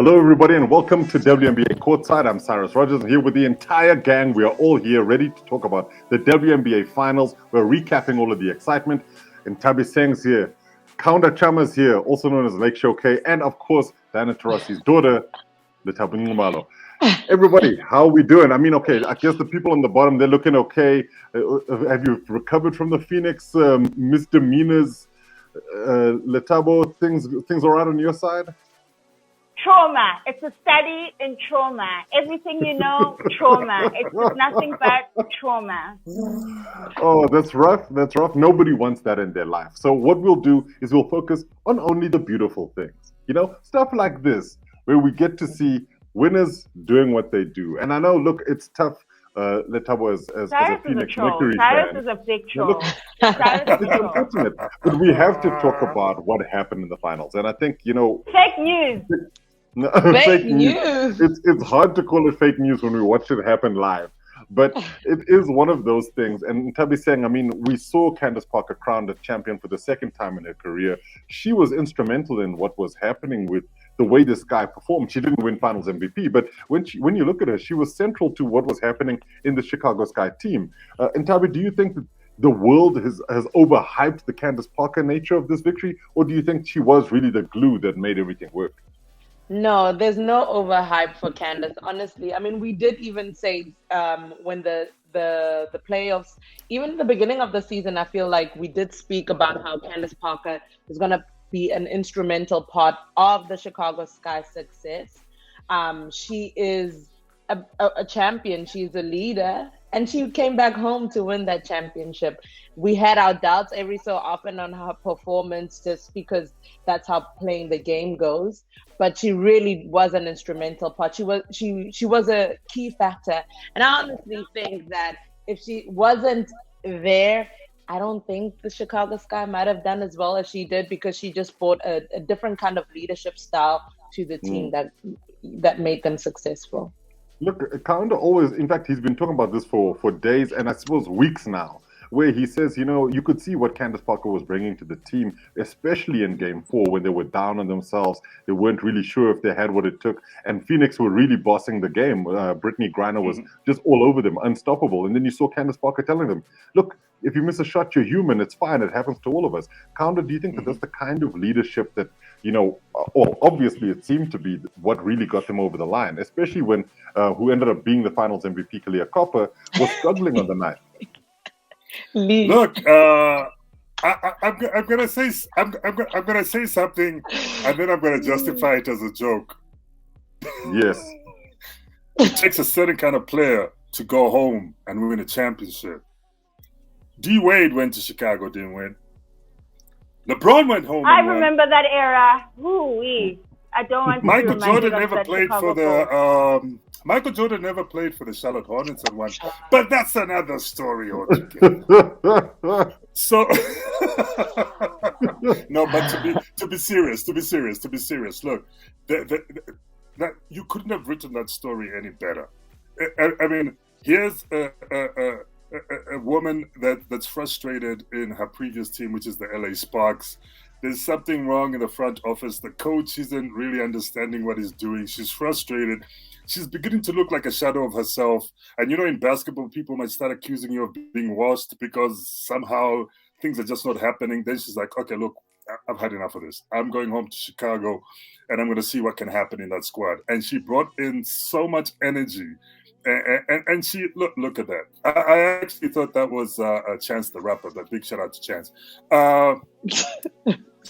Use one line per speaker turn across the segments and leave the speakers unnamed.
Hello, everybody, and welcome to WNBA Courtside. I'm Cyrus Rogers, and here with the entire gang. We are all here ready to talk about the WNBA Finals. We're recapping all of the excitement. Nthabiseng's here. Kaunda Chama's here, also known as Lake Showcase, and of course, Diana Taurasi's daughter, Nxumalo. Everybody, how are we doing? I mean, okay, I guess the people on the bottom, they're looking okay. Have you recovered from the Phoenix misdemeanors? Lethabo, things all right on your side?
Trauma. It's a study in trauma. Everything you know, trauma. It's nothing but trauma.
Oh, that's rough. That's rough. Nobody wants that in their life. So what we'll do is we'll focus on only the beautiful things. You know, stuff like this, where we get to see winners doing what they do. And I know, look, it's tough. Lethabo as a Phoenix Mercury
Cyrus
fan.
is a big troll.
It's unfortunate, but we have to talk about what happened in the finals. And I think, you know,
fake news.
Fake news. It's hard to call it fake news when we watch it happen live, but it is one of those things. And Nthabiseng, I mean, we saw Candace Parker crowned a champion for the second time in her career. She was instrumental in what was happening with the way this guy performed. She didn't win Finals MVP, but when you look at her, she was central to what was happening in the Chicago Sky team. Nthabi, do you think that the world has overhyped the Candace Parker nature of this victory, or do you think she was really the glue that made everything work?
No, there's no overhype for Candace, honestly. I mean, we did even say when the playoffs, even the beginning of the season, I feel like we did speak about how Candace Parker is going to be an instrumental part of the Chicago Sky success. She is a champion. She's a leader. And she came back home to win that championship. We had our doubts every so often on her performance just because that's how playing the game goes. But she really was an instrumental part. She was a key factor. And I honestly think that if she wasn't there, I don't think the Chicago Sky might have done as well as she did, because she just brought a different kind of leadership style to the team that made them successful.
Look, Kaunda always, in fact, he's been talking about this for days and I suppose weeks now, where he says, you know, you could see what Candace Parker was bringing to the team, especially in Game 4 when they were down on themselves. They weren't really sure if they had what it took. And Phoenix were really bossing the game. Brittany Griner was just all over them, unstoppable. And then you saw Candace Parker telling them, look, if you miss a shot, you're human. It's fine. It happens to all of us. Kaunda, do you think that that's the kind of leadership that, you know, well, obviously it seemed to be what really got them over the line, especially when who ended up being the Finals MVP, Kalia Copper, was struggling on the night.
Look, I'm gonna say something, and then I'm gonna justify it as a joke.
Yes,
it takes a certain kind of player to go home and win a championship. D Wade went to Chicago, didn't win. LeBron went home.
I remember that era. Ooh-wee. I don't want to
Michael Jordan never played for the. Michael Jordan never played for the Charlotte Hornets and won, but that's another story altogether. So, no, but to be serious. Look, that you couldn't have written that story any better. I mean, here's a woman that's frustrated in her previous team, which is the LA Sparks. There's something wrong in the front office. The coach isn't really understanding what he's doing. She's frustrated. She's beginning to look like a shadow of herself. And you know, in basketball, people might start accusing you of being washed because somehow things are just not happening. Then she's like, okay, look, I've had enough of this. I'm going home to Chicago and I'm going to see what can happen in that squad. And she brought in so much energy. And she, look at that. I actually thought that was Chance the Rapper, but big shout out to Chance.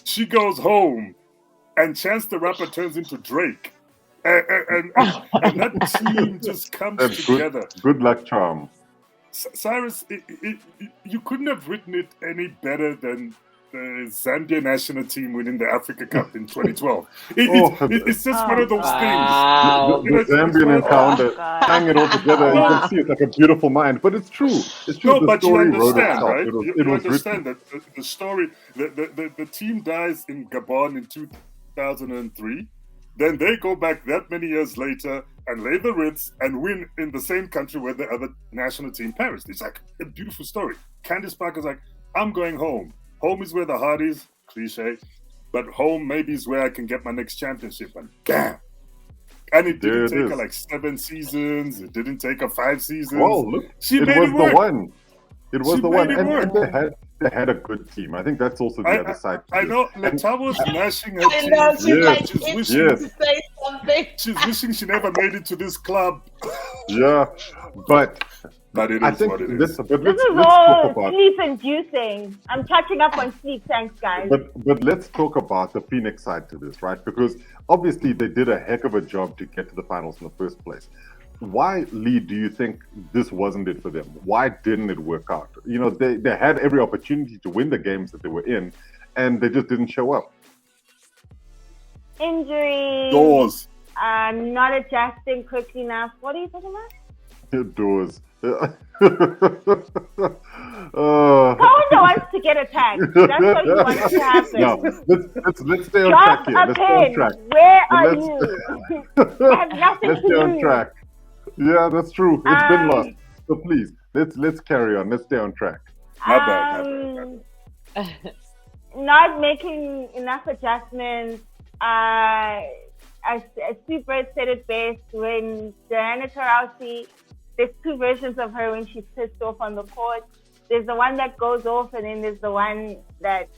She goes home, and Chance the Rapper turns into Drake, and that team just comes together.
Good luck, charm.
Cyrus, you couldn't have written it any better than the Zambia national team winning the Africa Cup in 2012. It's just one of those things.
The Zambian encounter, tying it all together, you can see it's like a beautiful mind. But it's true. It's true.
No, but you understand, right? You understand that the story, the team dies in Gabon in 2003. Then they go back that many years later and lay the Ritz and win in the same country where the other national team perished. It's like a beautiful story. Candace Parker's like, I'm going home. Home is where the heart is, cliche, but home maybe is where I can get my next championship. And bam, And it
There
didn't
it
take her
is.
like 7 seasons. It didn't take her 5 seasons.
Well, look,
She
it
made
was
it
the
work.
one. It was
She
the one,
made it
and
work.
they had a good team. I think that's also the other side. To
I
this.
know
And
Lethabo's gnashing her
I know,
teeth.
she's
Yes,
like,
She's
itching
wishing,
yes.
to say something.
she's wishing she never made it to this club.
yeah, but
But it
I
is
think
what it
let's
is.
but
This
let's
is
let's
all
talk about
sleep-inducing. I'm catching up on sleep. Thanks, guys.
but let's talk about the Phoenix side to this, right? Because obviously they did a heck of a job to get to the finals in the first place. Why, Lee, do you think this wasn't it for them? Why didn't it work out? You know, they had every opportunity to win the games that they were in, and they just didn't show up.
Injuries.
Doors.
Not adjusting quick enough. What are you talking about?
Doors.
Kaunda wants to get attacked. That's what he wants to happen.
No, let's stay on
Drop
track here.
a
Let's stay on
pin.
track.
Where are
Let's-
you? I have nothing
Let's
to
stay on
lose.
track. Yeah, that's true. It's been lost.
Um,
So please, let's carry on. Let's stay on track.
My bad.
Not making enough adjustments. As Steve Bird said it best, when Diana Taurasi, there's two versions of her when she's pissed off on the court. There's the one that goes off, and then there's the one that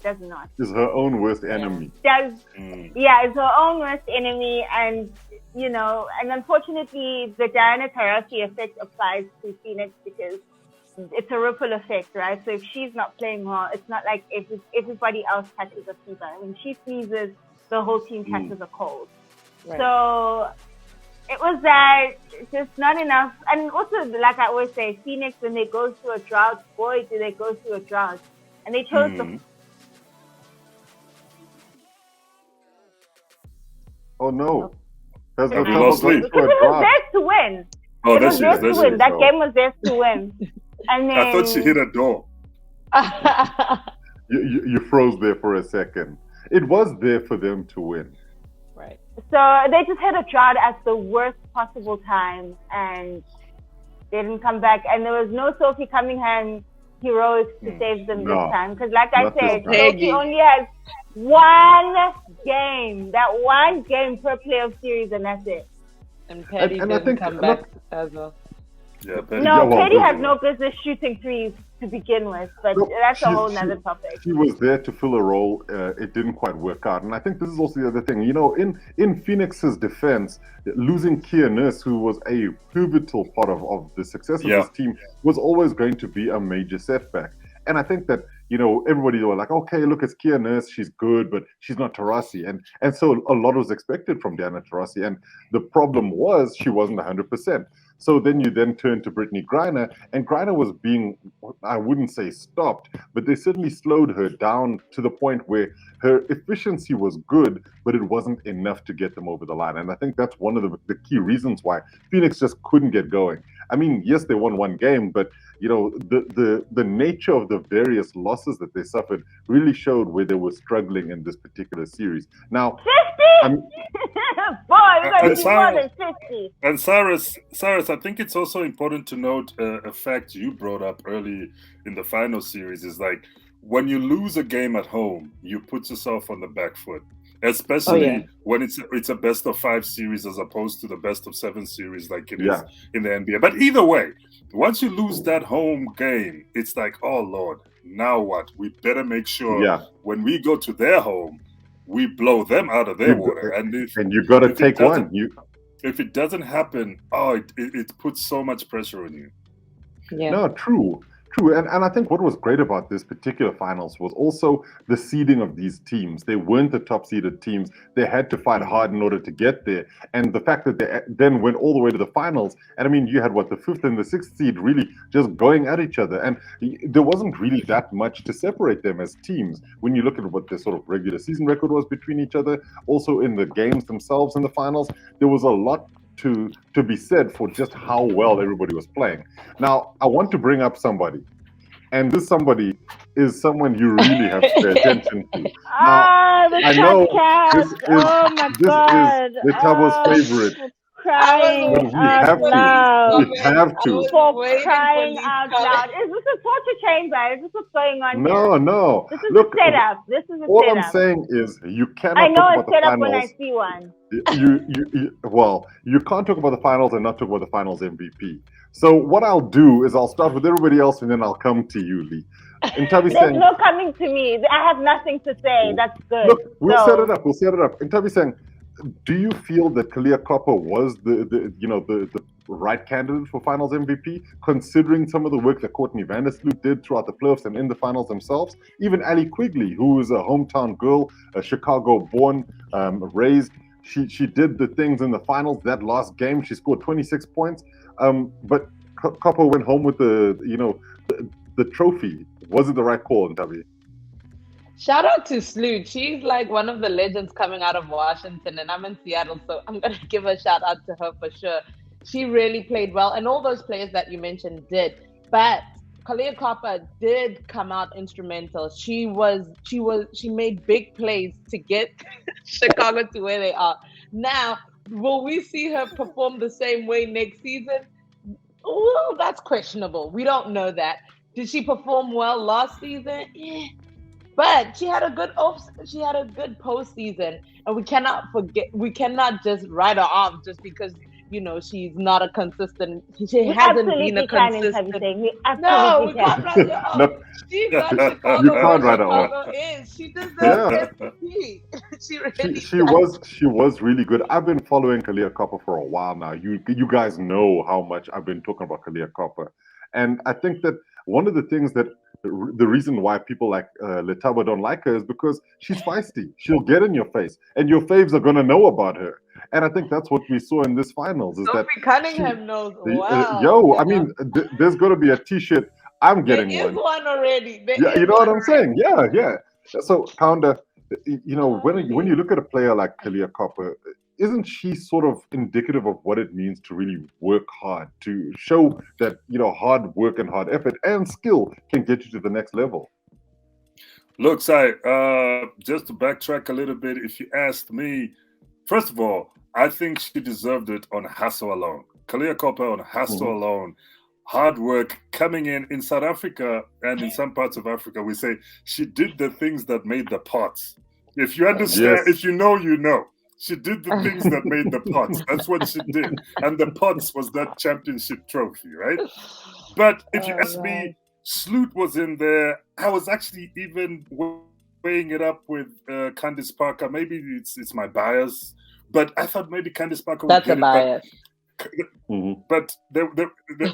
does not.
Is her own worst enemy.
Yeah, it's her own worst enemy, and and unfortunately, the Diana Taurasi effect applies to Phoenix because it's a ripple effect, right? So if she's not playing well, it's not like everybody else catches a fever. When she sneezes, the whole team catches a cold.
Right.
So it was that, just not enough. And also, like I always say, Phoenix, when they go through a drought, boy, do they go through a drought. And they chose the...
Oh no. Has
And
the
we
trouble
lost
gone
Lee?
through
because
a
it was
drought?
theirs to win.
Oh,
It
there
was
she
theirs
is. There
to
she
win.
is.
That game was theirs to win. And then...
I thought she hit a door.
You froze there for a second. It was there for them to win.
Right.
So they just hit a drought at the worst possible time, and they didn't come back. And there was no Sophie Cunningham heroics to save them
No,
this time. Because like I
not this
said,
time.
Sophie only has one game. That one game per playoff series, and that's it.
And Petty
And I
didn't
think-
come
and
back as well.
Yeah, Petty.
No,
Yeah, well,
Katie
those
has
are-
no business shooting threes to begin with, but
No,
that's a
she's-
whole
she-
nother topic.
She was there to fill a role. It didn't quite work out. And I think this is also the other thing. You know, in Phoenix's defense, losing Kia Nurse, who was a pivotal part of the success of
Yeah.
this team, was always going to be a major setback. And I think that, everybody were like, okay, look, it's Kia Nurse. She's good, but she's not Taurasi. And so a lot was expected from Diana Taurasi. And the problem was she wasn't 100%. So then you turn to Brittany Griner, and Griner was being, I wouldn't say stopped, but they certainly slowed her down to the point where her efficiency was good, but it wasn't enough to get them over the line. And I think that's one of the key reasons why Phoenix just couldn't get going. I mean, yes, they won one game, but the nature of the various losses that they suffered really showed where they were struggling in this particular series. Now,
50? Boy, we're going to be more than 50.
And Cyrus, I think it's also important to note a fact you brought up early in the final series is like when you lose a game at home, you put yourself on the back foot, especially when it's a best of 5 series as opposed to the best of 7 series like it is in the NBA. But either way, once you lose that home game, it's like, oh Lord, now what? We better make sure when we go to their home, we blow them out of their water. And
you got to take one.
If it doesn't happen, it puts so much pressure on you.
Yeah.
No, true. And I think what was great about this particular finals was also the seeding of these teams. They weren't the top seeded teams. They had to fight hard in order to get there. And the fact that they then went all the way to the finals, and I mean, you had the 5th and the 6th seed really just going at each other. And there wasn't really that much to separate them as teams. When you look at what their sort of regular season record was between each other, also in the games themselves in the finals, there was a lot to be said for just how well everybody was playing. Now, I want to bring up somebody, and this somebody is someone you really have to pay attention to.
The I know
this is
God.
Lethabo's favorite.
crying
But we
out
have to.
loud.
We have to.
For crying out loud. Is this a torture chamber? Is this what's going on
No,
here?
no.
This is
Look,
a setup. This is a
all I'm
setup.
saying is you
I
cannot
know
talk
a
about the
setup when I
finals.
see one.
Well, you can't talk about the finals and not talk about the finals MVP. So what I'll do is I'll start with everybody else and then I'll come to you, Lee.
There's no coming to me. I have nothing to say. That's good.
Look, we'll set it up. We'll set it up. Nthabiseng, do you feel that Kalia Copper was the right candidate for Finals MVP, considering some of the work that Courtney Vandersloot did throughout the playoffs and in the finals themselves? Even Ali Quigley, who is a hometown girl, a Chicago-born, raised. She did the things in the finals. That last game, she scored 26 points. But Copper went home with the trophy. Was it the right call, Ntabi?
Shout out to Sloot. She's like one of the legends coming out of Washington, and I'm in Seattle, so I'm going to give a shout out to her for sure. She really played well, and all those players that you mentioned did. But Kalia Copper did come out instrumental. She made big plays to get Chicago to where they are. Now, will we see her perform the same way next season? Well, that's questionable. We don't know that. Did she perform well last season? Yeah. But she had a good postseason, and we cannot just write her off just because she's not a consistent. She hasn't been a consistent.
We
No, we can't write her off.
No.
She got Chicago.
You can't write her
Chicago is. She deserves MVP. She really.
She was really good. I've been following Kalia Copper for a while now. You guys know how much I've been talking about Kalia Copper, and I think that one of the things that the reason why people like Lethabo don't like her is because she's feisty. She'll get in your face, and your faves are going to know about her. And I think that's what we saw in this finals. Is
Sophie
that
Cunningham knows? Wow.
I mean, there's going to be a T-shirt. I'm getting
there is one already.
You know what I'm saying? Yeah. So, Kaunda, when you look at a player like Kalia Copper, isn't she sort of indicative of what it means to really work hard, to show that hard work and hard effort and skill can get you to the next level?
Look, Sai, just to backtrack a little bit, if you asked me, first of all, I think she deserved it on hustle alone. Kalia Copper on hustle alone. Hard work coming in South Africa and in some parts of Africa, we say she did the things that made the pots. If you understand, if you know, you know. She did the things that made the pots. That's what she did. And the pots was that championship trophy, right? But if you ask me, Sloot was in there. I was actually even weighing it up with Candice Parker. Maybe it's my bias, but I thought maybe Candice Parker would get
it. That's a
bias. But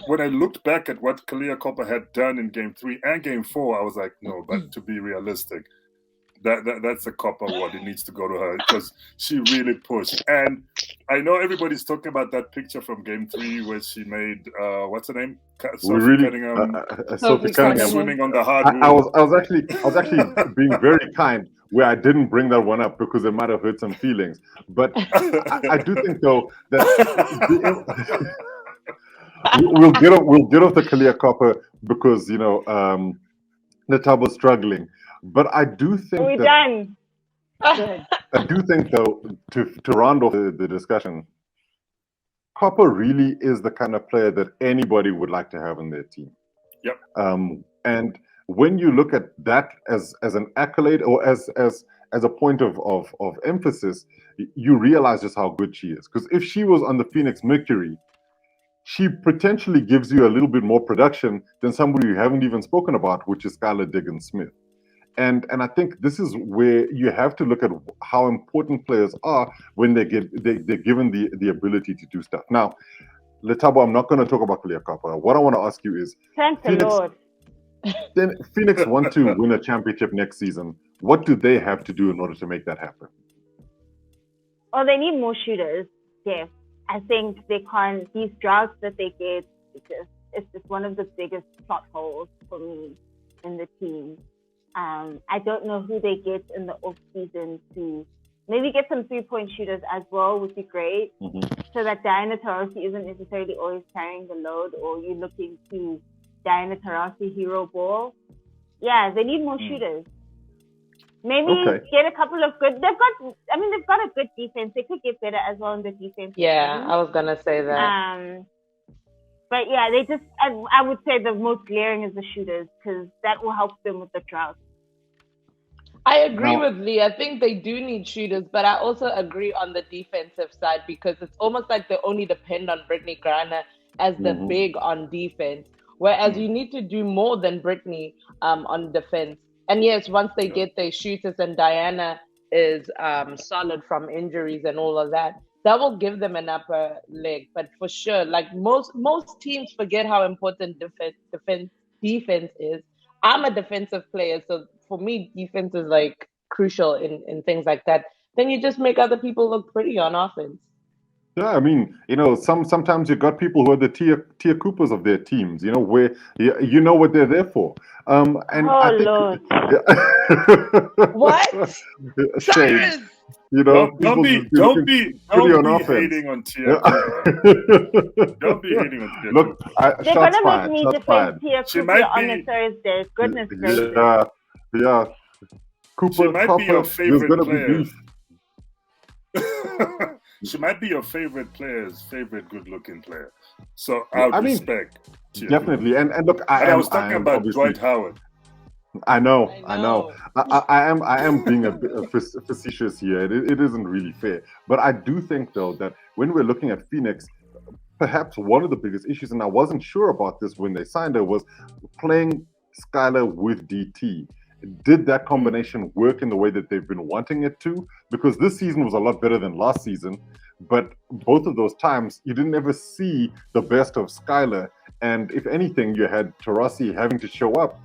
when I looked back at what Kalia Copper had done in Game 3 and Game 4, I was like, no, but to be realistic, that's a Copper award. It needs to go to her because she really pushed. And I know everybody's talking about that picture from Game 3 where she made what's her name? Sophie Cunningham swimming on the hardwood.
I was actually being very kind where I didn't bring that one up because it might have hurt some feelings. But I do think though that we'll get off the Kalia Copper because Nthabo's struggling. But I do think
done.
I do think though, to round off the discussion, Copper really is the kind of player that anybody would like to have in their team.
Yep.
And when you look at that as an accolade or as a point of emphasis, you realize just how good she is. Because if she was on the Phoenix Mercury, she potentially gives you a little bit more production than somebody you haven't even spoken about, which is Skylar Diggins-Smith. And I think this is where you have to look at how important players are when they're given the ability to do stuff. Now, Lethabo, I'm not going to talk about Kalia Copper. What I want to ask you is,
thank the Lord.
Then Phoenix want to win a championship next season. What do they have to do in order to make that happen?
Oh, they need more shooters. Yes, I think they can't. These droughts that they get, it's just one of the biggest plot holes for me in the team. I don't know who they get in the off season to maybe get some 3-point shooters as well would be great. So that Diana Taurasi isn't necessarily always carrying the load, or you're looking to Diana Taurasi hero ball. Yeah, they need more shooters. Maybe
Okay.
get a couple of good. They've got a good defense. They could get better as well in the defense.
Yeah, I was gonna say that.
But yeah, they just. I would say the most glaring is the shooters because that will help them with the drought.
I agree with Lee. I think they do need shooters, but I also agree on the defensive side because it's almost like they only depend on Brittany Griner as the big on defense, whereas you need to do more than Brittany on defense. And yes, once they get their shooters and Diana is solid from injuries and all of that, that will give them an upper leg. But for sure, like most teams forget how important defense is. I'm a defensive player, so for me, defense is like crucial in things like that. Then you just make other people look pretty on offense.
Yeah, I mean, sometimes you got people who are the Tia Coopers of their teams, where you know what they're there for. And I think
Lord.
What?
Shades.
Don't be hating on Tia Cooper. Don't be hating on Tia
Look,
Cooper.
They're gonna make me defend Tia Cooper on a Thursday. Goodness gracious.
Yeah. Cooper,
she might be your favorite player.
Be
she might be your favorite player's favorite good-looking player. So I would respect Tia
definitely.
Cooper.
And look,
I was talking about Dwight Howard.
I know. I am being a bit facetious here. It isn't really fair. But I do think, though, that when we're looking at Phoenix, perhaps one of the biggest issues, and I wasn't sure about this when they signed her, was playing Skylar with DT. Did that combination work in the way that they've been wanting it to? Because this season was a lot better than last season. But both of those times, you didn't ever see the best of Skylar. And if anything, you had Taurasi having to show up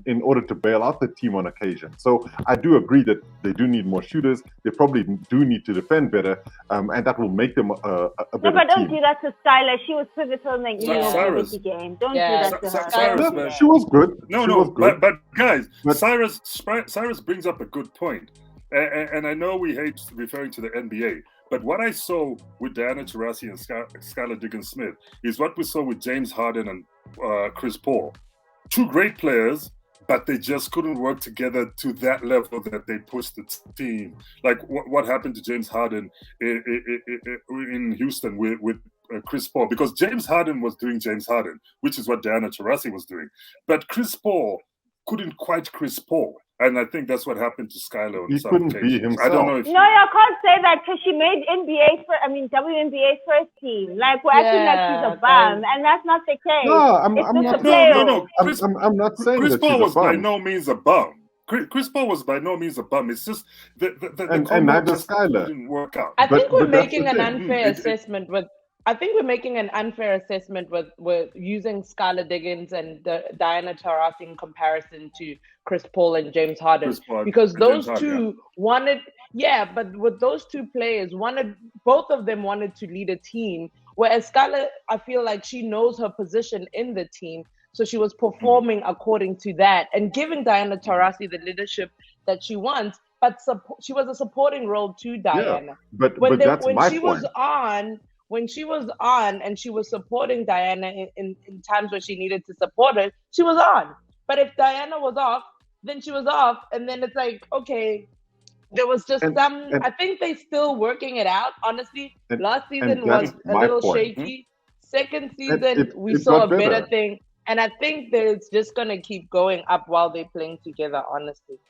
in order to bail out the team on occasion. So I do agree that they do need more shooters. They probably do need to defend better, and that will make them a better team.
No, but don't do that to Skylar. She was pivotal in the University game. Don't do that to her.
Cyrus,
she was good.
But guys, Cyrus brings up a good point. And I know we hate referring to the NBA, but what I saw with Diana Taurasi and Skylar Diggins-Smith is what we saw with James Harden and Chris Paul. Two great players, but they just couldn't work together to that level that they pushed the team. Like what happened to James Harden in Houston with Chris Paul, because James Harden was doing James Harden, which is what Diana Taurasi was doing. But Chris Paul couldn't quite Chris Paul. And I think that's what happened to Skylar on some occasions.
Be himself.
I don't know if
I can't say that because she made WNBA first team. Like we're acting like she's a bum, and that's not the case.
No, I'm not saying
Chris
that
Paul
she's
was
a bum.
by no means a bum. Chris Paul was by no means a bum. It's just
and neither Skylar
didn't work out.
I think we're making an unfair assessment with. I think we're making an unfair assessment with using Skylar Diggins and Diana Taurasi in comparison to Chris Paul and James Harden, because those two wanted, but with those two players, both of them wanted to lead a team. Whereas Skylar, I feel like she knows her position in the team, so she was performing according to that and giving Diana Taurasi the leadership that she wants. But she was a supporting role to Diana.
Yeah, but that's my point.
When she was on and she was supporting Diana in times where she needed to support her, she was on. But if Diana was off, then she was off. And then it's like, okay, there was just I think they're still working it out, honestly. Last season was a little shaky. Second season, we saw a better thing. And I think that it's just going to keep going up while they're playing together, honestly.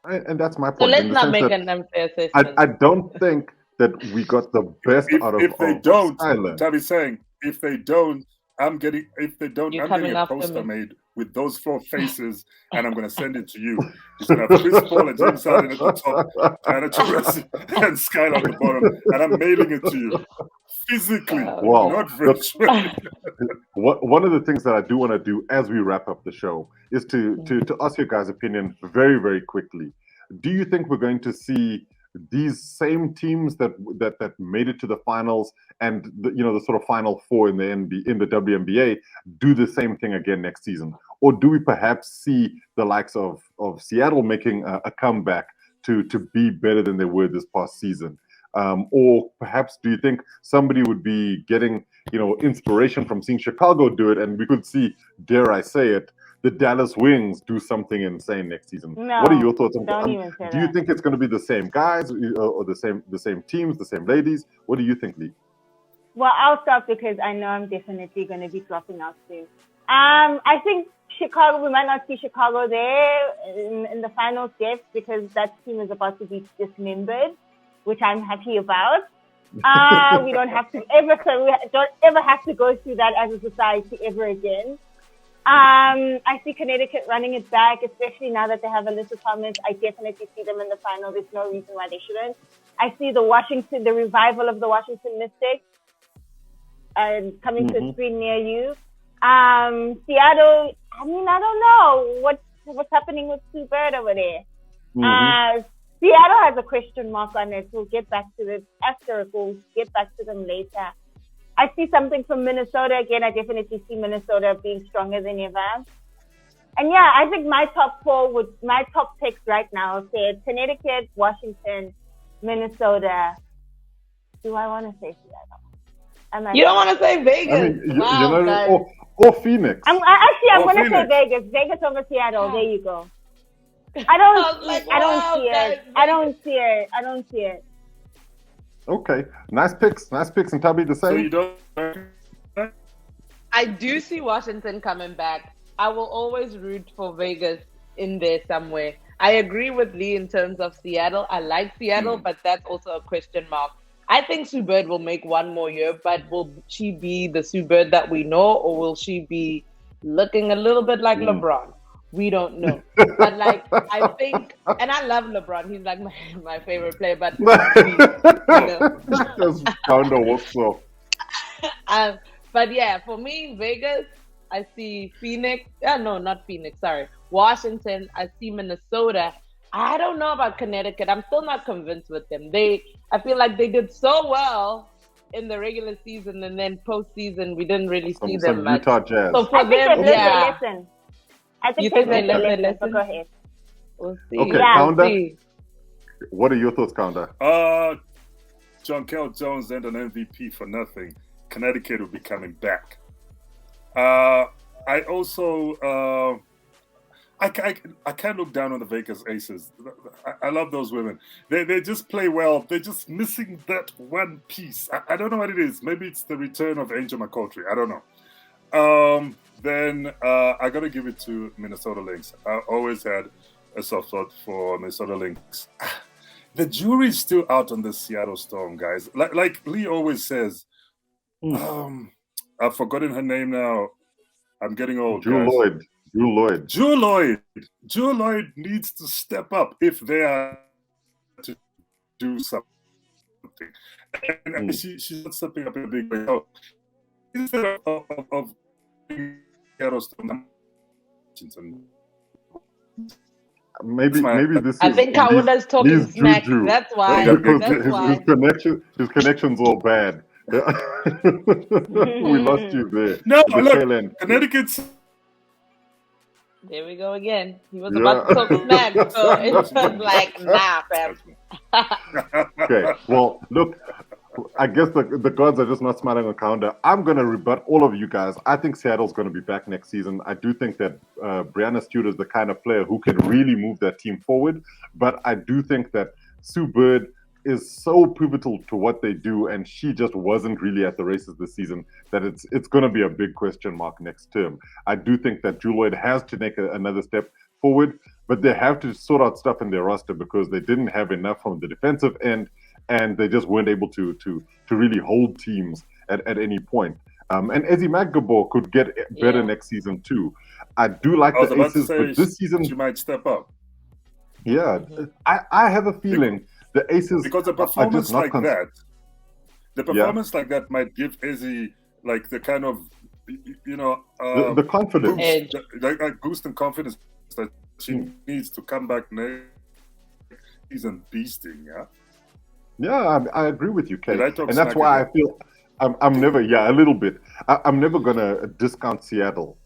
And that's my point.
So let's not make an unfair assessment.
I don't think that we got the best out of
if they don't,
Skylar.
Tabi's saying, if they don't, I'm getting a poster made with those four faces, and I'm going to send it to you. It's going to have Chris Paul and James Harden at the top, Diana Taurasi and Skylar at the bottom, and I'm mailing it to you physically, not virtually.
One of the things that I do want to do as we wrap up the show is to ask your guys' opinion very, very quickly. Do you think we're going to see these same teams that made it to the finals and the sort of final four in the WNBA do the same thing again next season, or do we perhaps see the likes of Seattle making a comeback to be better than they were this past season, or perhaps do you think somebody would be getting inspiration from seeing Chicago do it, and we could see, dare I say it, the Dallas Wings do something insane next season.
No,
what are your thoughts on
don't even say
do you
that.
think it's going to be the same guys or the same teams, the same ladies? What do you think, Lee?
Well, I'll start because I know I'm definitely going to be flopping out soon. I think Chicago, we might not see Chicago there in the finals yet because that team is about to be dismembered, which I'm happy about. We don't ever have to go through that as a society ever again. I see Connecticut running it back, especially now that they have Alyssa Thomas. I definitely see them in the final. There's no reason why they shouldn't. I see the revival of the Washington Mystics coming to a screen near you. Seattle, I mean, I don't know what's happening with Sue Bird over there. Seattle has a question mark on it. We'll get back to this asterisk. We'll get back to them later. I see something from Minnesota. Again, I definitely see Minnesota being stronger than ever. And yeah, I think my top picks right now say Connecticut, Washington, Minnesota. Do I want to say Seattle?
You don't want to say Vegas?
I mean, or Phoenix.
I'm going to say Vegas. Vegas over Seattle. There you go. I don't see it.
Okay, nice picks, and Tabby the same.
So you don't?
I do see Washington coming back. I will always root for Vegas in there somewhere. I agree with Lee in terms of Seattle. I like Seattle, but that's also a question mark. I think Sue Bird will make one more year, but will she be the Sue Bird that we know, or will she be looking a little bit like LeBron? We don't know. But I think, and I love LeBron. He's like my favorite player, but
Just Kaunda walks off.
But yeah, for me, Vegas, I see Phoenix. No, not Phoenix. Sorry, Washington. I see Minnesota. I don't know about Connecticut. I'm still not convinced with them. I feel like they did so well in the regular season, and then postseason we didn't really see them much.
Utah Jazz.
So for them,
listen. I think
you think they learned their
lesson? Go ahead.
We'll see.
Okay,
Yeah,
Kaunda. What are your thoughts, Kaunda?
Jonquel Jones and an MVP for nothing. Connecticut will be coming back. I also I can't look down on the Vegas Aces. I love those women. They just play well. They're just missing that one piece. I don't know what it is. Maybe it's the return of Angel McCoughtry. I don't know. Then I got to give it to Minnesota Lynx. I always had a soft spot for Minnesota Lynx. The jury's still out on the Seattle Storm, guys. Like Lee always says. I've forgotten her name now. I'm getting old. Jewel Lloyd needs to step up if they are to do something. And she's not stepping up in a big way. So instead of
maybe this is.
I think Kaunda's talking smack.
Juju.
That's why.
His connection's all bad. We lost you there.
No, look, Connecticut's.
There we go again. He was about to talk smack, so it was like, nah, fam.
Okay, well, look, I guess the gods are just not smiling on Kaunda. I'm going to rebut all of you guys. I think Seattle's going to be back next season. I do think that Brianna Stewart is the kind of player who can really move that team forward, but I do think that Sue Bird is so pivotal to what they do, and she just wasn't really at the races this season, that it's going to be a big question mark next term. I do think that Jewel Lloyd has to make another step forward, but they have to sort out stuff in their roster because they didn't have enough from the defensive end, and they just weren't able to really hold teams at any point. And Ezzy Magabor could get better next season too. I do like the Aces, but this season
she might step up.
Yeah, I have a feeling. The Aces,
because a performance like that, like that might give Ezzy like the kind of,
the confidence,
like boost and confidence that she needs to come back next season beasting.
Yeah, I agree with you, Kay, and that's why I feel I'm never a little bit. I'm never gonna discount Seattle.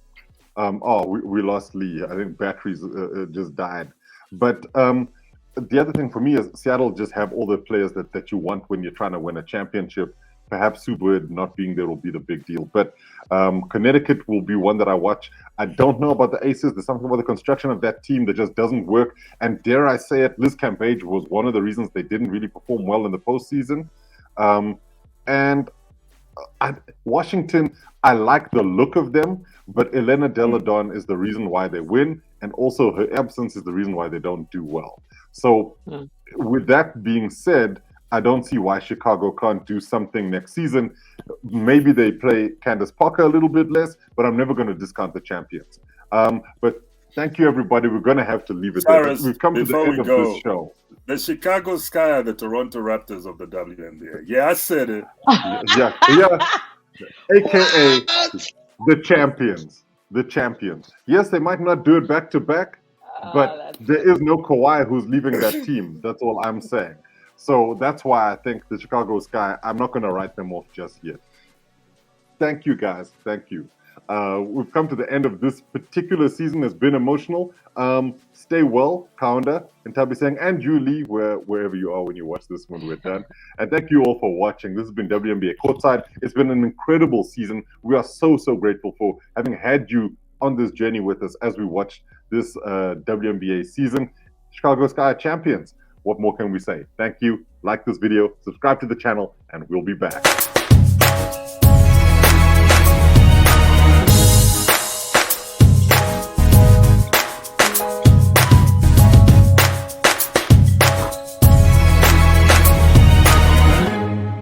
We lost Lee. I think batteries just died, but. The other thing for me is Seattle just have all the players that you want when you're trying to win a championship. perhaps Sue Bird not being there will be the big deal. But Connecticut will be one that I watch. I don't know about the Aces. There's something about the construction of that team that just doesn't work. And dare I say it, Liz Cambage was one of the reasons they didn't really perform well in the postseason. Washington, I like the look of them, but Elena Delle Donne is the reason why they win, and also her absence is the reason why they don't do well. So, with that being said, I don't see why Chicago can't do something next season. Maybe they play Candace Parker a little bit less, but I'm never going to discount the champions. But thank you, everybody. We're going to have to leave it there. We've come to the end of this show.
The Chicago Sky are the Toronto Raptors of the WNBA. Yeah, I said it.
Yeah. AKA the champions. The champions. Yes, they might not do it back to back, but there is no Kawhi who's leaving that team. That's all I'm saying. So that's why I think the Chicago Sky, I'm not going to write them off just yet. Thank you, guys. Thank you. We've come to the end of this particular season. It's been emotional. Stay well, Kaunda, Nthabiseng, and you, Lee, wherever you are when you watch this when we're done. And thank you all for watching. This has been WNBA Courtside. It's been an incredible season. We are so grateful for having had you on this journey with us as we watched this WNBA season. Chicago Sky champions. What more can we say? Thank you. Like this video, subscribe to the channel, and we'll be back.